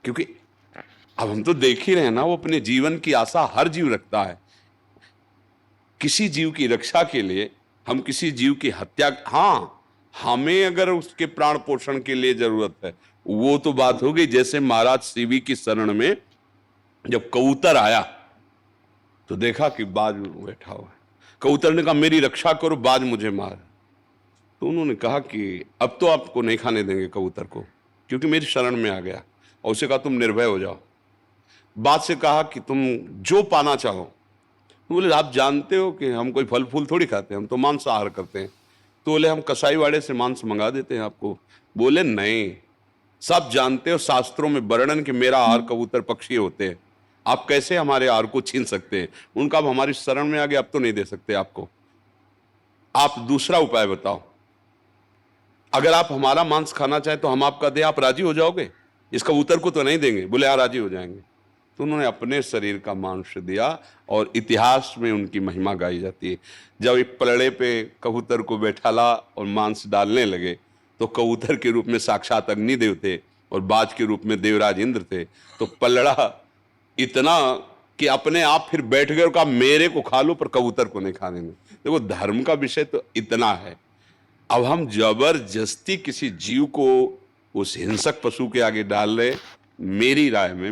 क्योंकि अब हम तो देख ही रहे हैं ना, वो अपने जीवन की आशा हर जीव रखता है। किसी जीव की रक्षा के लिए हम किसी जीव की हत्या, हाँ, हमें अगर उसके प्राण पोषण के लिए जरूरत है वो तो बात हो गई। जैसे महाराज शिवी की शरण में जब कबूतर आया तो देखा कि बाज बैठा हुआ है। कबूतर ने कहा मेरी रक्षा करो, बाज मुझे मार। तो उन्होंने कहा कि अब तो आपको नहीं खाने देंगे कबूतर को, क्योंकि मेरी शरण में आ गया। और उसे कहा तुम निर्भय हो जाओ। बाज से कहा कि तुम जो पाना चाहो। तो बोले आप जानते हो कि हम कोई फल फूल थोड़ी खाते हैं, हम तो मांसाहार करते हैं। तो बोले हम कसाई वाड़े से मांस मंगा देते हैं आपको। बोले नहीं, सब जानते हो शास्त्रों में वर्णन कि मेरा आहार कबूतर पक्षी होते हैं, आप कैसे हमारे आहार को छीन सकते हैं। उनका अब हमारी शरण में आ गया, अब तो नहीं दे सकते आपको, आप दूसरा उपाय बताओ। अगर आप हमारा मांस खाना चाहें तो हम आपका दें, आप राजी हो जाओगे? इस कबूतर को तो नहीं देंगे। बोले हाँ राजी हो जाएंगे। तो उन्होंने अपने शरीर का मांस दिया और इतिहास में उनकी महिमा गाई जाती है। जब एक पलड़े पे कबूतर को बैठाला और मांस डालने लगे तो कबूतर के रूप में साक्षात अग्निदेव थे और बाज के रूप में देवराज इंद्र थे। तो पलड़ा इतना कि अपने आप फिर बैठ गए और कहा मेरे को खा लो पर कबूतर को नहीं खाने में। देखो धर्म का विषय तो इतना है। अब हम जबरदस्ती किसी जीव को उस हिंसक पशु के आगे डाल रहे, मेरी राय में